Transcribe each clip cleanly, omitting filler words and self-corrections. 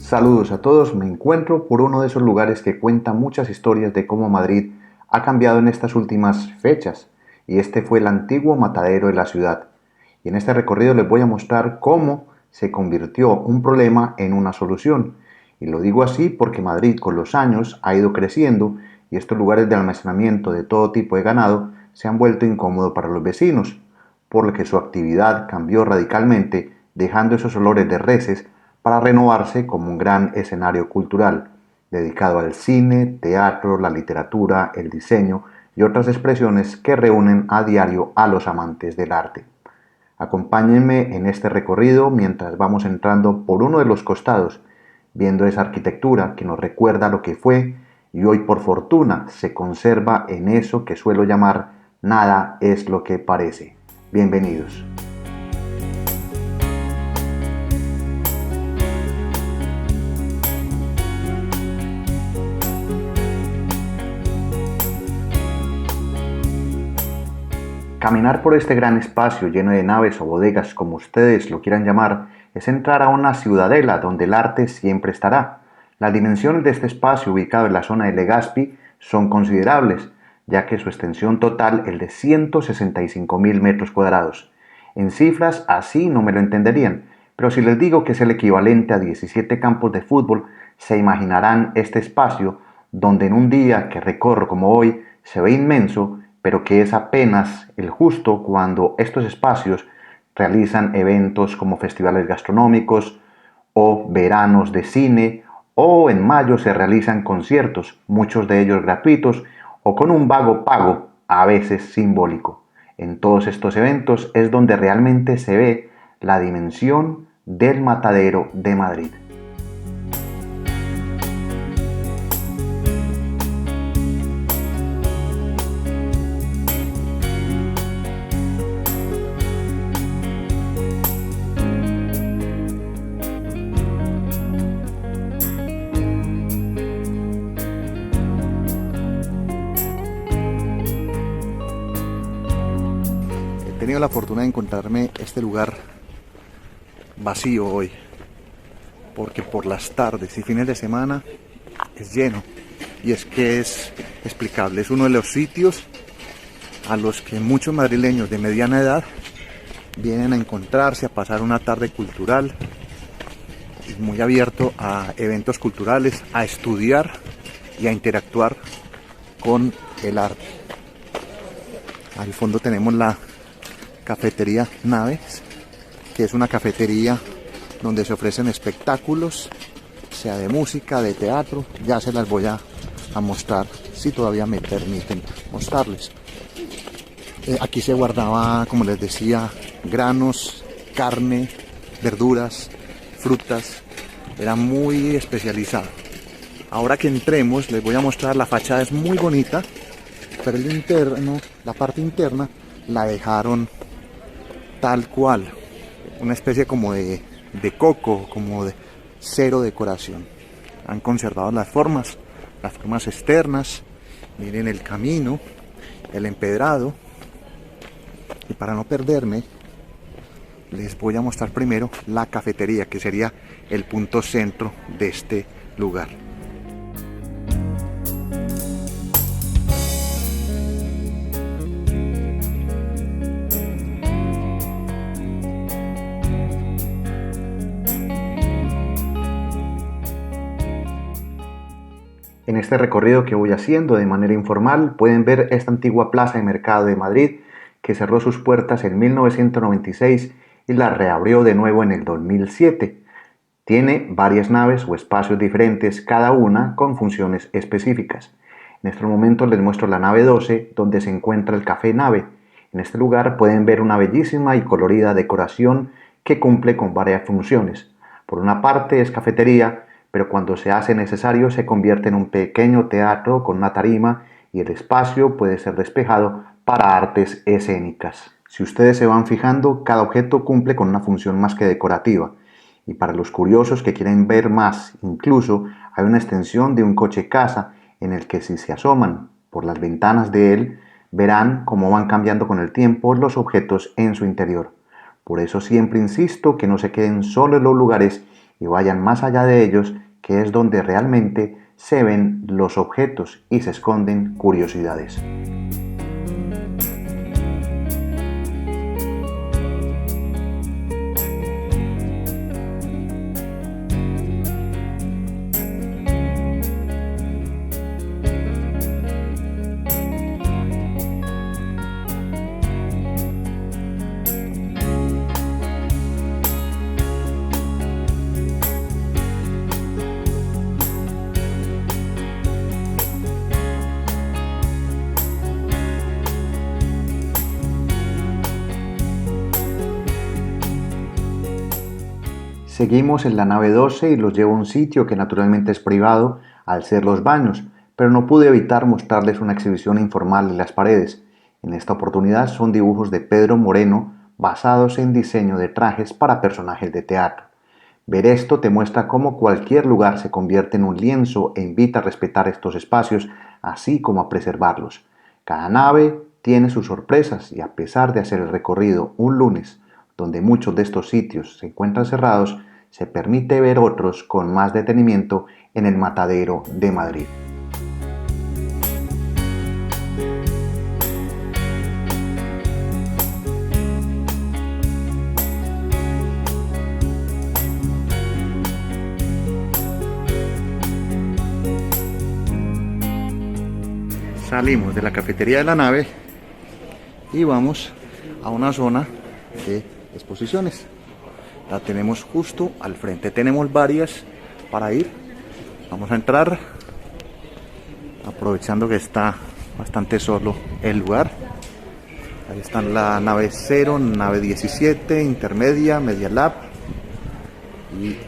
Saludos a todos, me encuentro por uno de esos lugares que cuenta muchas historias de cómo Madrid ha cambiado en estas últimas fechas, y este fue el antiguo matadero de la ciudad. Y en este recorrido les voy a mostrar cómo se convirtió un problema en una solución. Y lo digo así porque Madrid con los años ha ido creciendo y estos lugares de almacenamiento de todo tipo de ganado se han vuelto incómodos para los vecinos, por lo que su actividad cambió radicalmente, dejando esos olores de reses para renovarse como un gran escenario cultural, dedicado al cine, teatro, la literatura, el diseño y otras expresiones que reúnen a diario a los amantes del arte. Acompáñenme en este recorrido mientras vamos entrando por uno de los costados, viendo esa arquitectura que nos recuerda lo que fue y hoy por fortuna se conserva en eso que suelo llamar nada es lo que parece. Bienvenidos. Caminar por este gran espacio lleno de naves o bodegas, como ustedes lo quieran llamar, es entrar a una ciudadela donde el arte siempre estará. Las dimensiones de este espacio ubicado en la zona de Legazpi son considerables, ya que su extensión total es de 165.000 metros cuadrados. En cifras así no me lo entenderían, pero si les digo que es el equivalente a 17 campos de fútbol, se imaginarán este espacio donde en un día que recorro como hoy se ve inmenso, pero que es apenas el justo cuando estos espacios realizan eventos como festivales gastronómicos o veranos de cine, o en mayo se realizan conciertos, muchos de ellos gratuitos o con un vago pago, a veces simbólico. En todos estos eventos es donde realmente se ve la dimensión del matadero de Madrid. He tenido la fortuna de encontrarme este lugar vacío hoy, porque por las tardes y fines de semana es lleno, y es que es explicable, es uno de los sitios a los que muchos madrileños de mediana edad vienen a encontrarse, a pasar una tarde cultural, y muy abierto a eventos culturales, a estudiar y a interactuar con el arte. Al fondo tenemos la cafetería Naves, que es una cafetería donde se ofrecen espectáculos, sea de música, de teatro. Ya se las voy a mostrar, si todavía me permiten mostrarles. Aquí se guardaba, como les decía, granos, carne, verduras, frutas. Era muy especializado. Ahora que entremos les voy a mostrar, la fachada es muy bonita, pero el interno, la parte interna la dejaron tal cual, una especie como de coco, como de cero decoración. Han conservado las formas externas. Miren el camino, el empedrado. Y para no perderme, les voy a mostrar primero la cafetería, que sería el punto centro de este lugar. En este recorrido que voy haciendo de manera informal pueden ver esta antigua plaza de mercado de Madrid que cerró sus puertas en 1996 y la reabrió de nuevo en el 2007. Tiene varias naves o espacios diferentes, cada una con funciones específicas. En estos momentos les muestro la nave 12, donde se encuentra el Café Nave. En este lugar pueden ver una bellísima y colorida decoración que cumple con varias funciones. Por una parte es cafetería, pero cuando se hace necesario se convierte en un pequeño teatro con una tarima y el espacio puede ser despejado para artes escénicas. Si ustedes se van fijando, cada objeto cumple con una función más que decorativa. Y para los curiosos que quieren ver más, incluso hay una extensión de un coche casa en el que si se asoman por las ventanas de él, verán cómo van cambiando con el tiempo los objetos en su interior. Por eso siempre insisto que no se queden solo en los lugares y vayan más allá de ellos, que es donde realmente se ven los objetos y se esconden curiosidades. Seguimos en la nave 12 y los llevo a un sitio que naturalmente es privado al ser los baños, pero no pude evitar mostrarles una exhibición informal en las paredes. En esta oportunidad son dibujos de Pedro Moreno basados en diseño de trajes para personajes de teatro. Ver esto te muestra cómo cualquier lugar se convierte en un lienzo e invita a respetar estos espacios, así como a preservarlos. Cada nave tiene sus sorpresas y a pesar de hacer el recorrido un lunes, donde muchos de estos sitios se encuentran cerrados, se permite ver otros con más detenimiento en el Matadero de Madrid. Salimos de la cafetería de la nave y vamos a una zona de exposiciones. La tenemos justo al frente. Tenemos varias para ir. Vamos a entrar, aprovechando que está bastante solo el lugar. Ahí están la nave 0, nave 17, intermedia, Media Lab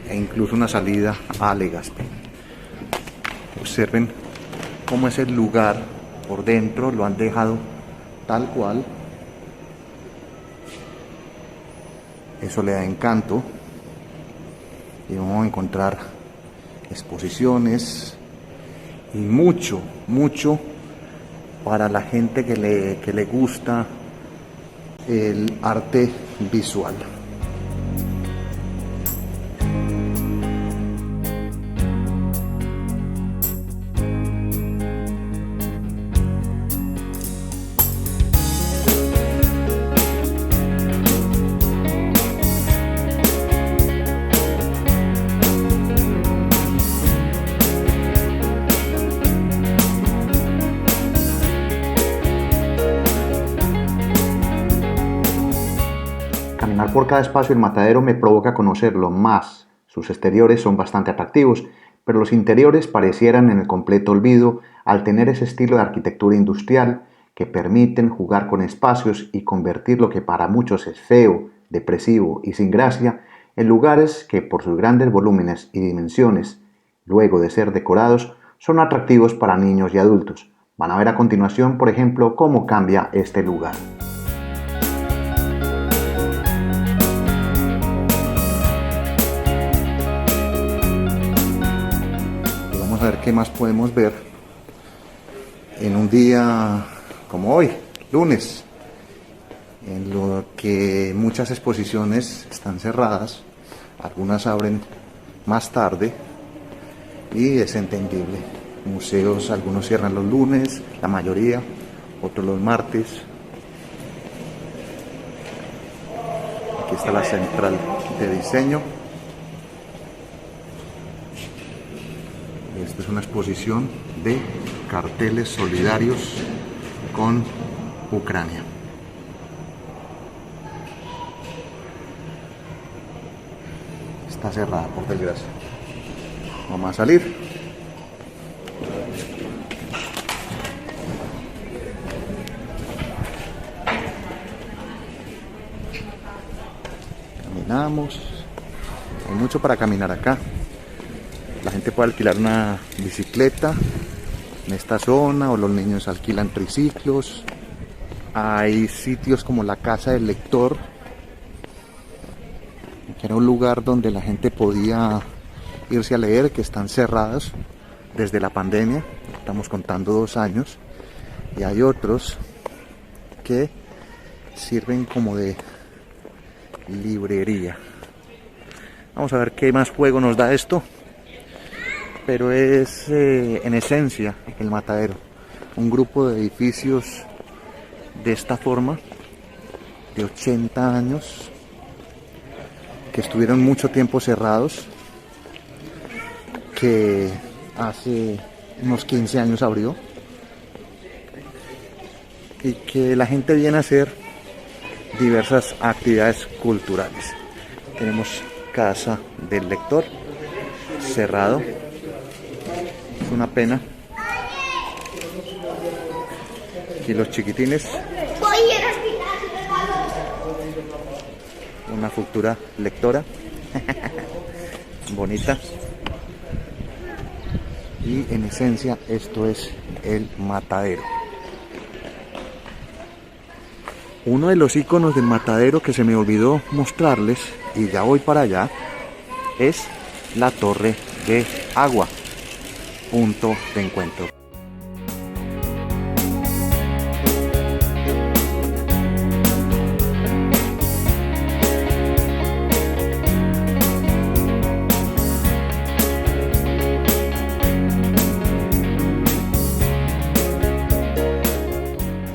e incluso una salida a Legazpi. Observen cómo es el lugar por dentro, lo han dejado tal cual. Eso le da encanto y vamos a encontrar exposiciones y mucho para la gente que le gusta el arte visual. Caminar por cada espacio del Matadero me provoca conocerlo más. Sus exteriores son bastante atractivos, pero los interiores parecieran en el completo olvido al tener ese estilo de arquitectura industrial que permiten jugar con espacios y convertir lo que para muchos es feo, depresivo y sin gracia en lugares que por sus grandes volúmenes y dimensiones, luego de ser decorados, son atractivos para niños y adultos. Van a ver a continuación, por ejemplo, cómo cambia este lugar. A ver qué más podemos ver en un día como hoy, lunes, en lo que muchas exposiciones están cerradas, algunas abren más tarde y es entendible. Museos, algunos cierran los lunes, la mayoría, otros los martes. Aquí está la central de diseño. Esta es una exposición de carteles solidarios con Ucrania. Está cerrada, por desgracia. Vamos a salir. Caminamos. Hay mucho para caminar acá. La gente puede alquilar una bicicleta en esta zona o los niños alquilan triciclos. Hay sitios como la Casa del Lector, que era un lugar donde la gente podía irse a leer, que están cerradas desde la pandemia. Estamos contando 2 años. Y hay otros que sirven como de librería. Vamos a ver qué más juego nos da esto. Pero es en esencia el Matadero. Un grupo de edificios de esta forma, de 80 años, que estuvieron mucho tiempo cerrados, que hace unos 15 años abrió, y que la gente viene a hacer diversas actividades culturales. Tenemos Casa del Lector, cerrado. Es una pena. Aquí los chiquitines. Una futura lectora. Bonita. Y en esencia esto es el Matadero. Uno de los iconos del Matadero que se me olvidó mostrarles, y ya voy para allá, es la Torre de Agua, punto de encuentro.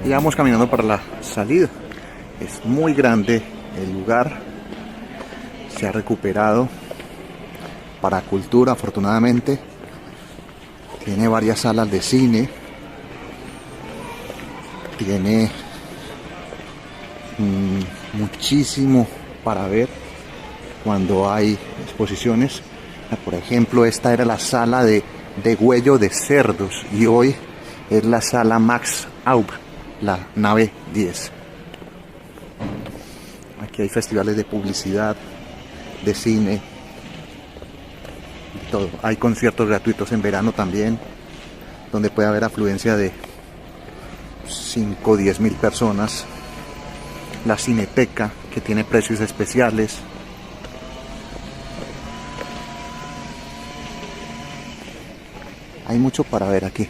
Y vamos caminando para la salida. Es muy grande el lugar, se ha recuperado para cultura afortunadamente, tiene varias salas de cine, tiene muchísimo para ver cuando hay exposiciones. Por ejemplo, esta era la sala de degüello de cerdos y hoy es la sala Max Aub, la nave 10. Aquí hay festivales de publicidad, de cine, de todo. Hay conciertos gratuitos en verano también, donde puede haber afluencia de 5 o 10 mil personas. La Cineteca, que tiene precios especiales. Hay mucho para ver aquí.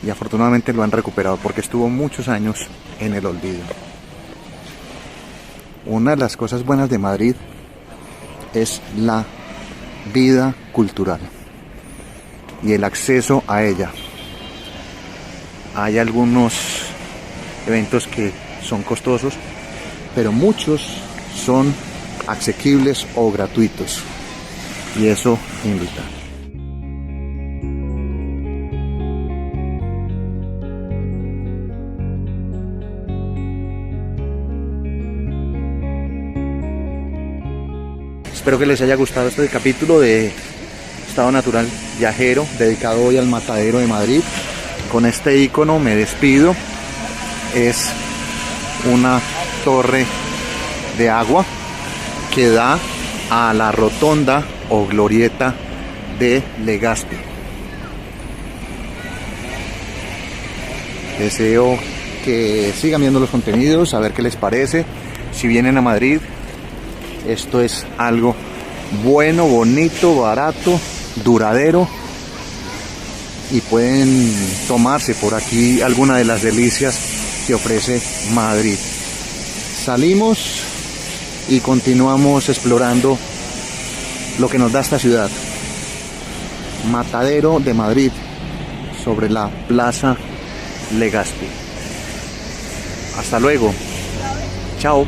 Y afortunadamente lo han recuperado porque estuvo muchos años en el olvido. Una de las cosas buenas de Madrid es la vida cultural y el acceso a ella. Hay algunos eventos que son costosos, pero muchos son asequibles o gratuitos, y eso invita. Espero que les haya gustado este capítulo de Estado Natural Viajero, dedicado hoy al Matadero de Madrid. Con este icono me despido. Es una torre de agua que da a la rotonda o glorieta de Legazpi. Deseo que sigan viendo los contenidos, a ver qué les parece. Si vienen a Madrid, esto es algo bueno, bonito, barato, duradero, y pueden tomarse por aquí alguna de las delicias que ofrece Madrid. Salimos y continuamos explorando lo que nos da esta ciudad. Matadero de Madrid, sobre la Plaza Legazpi. Hasta luego. Chao.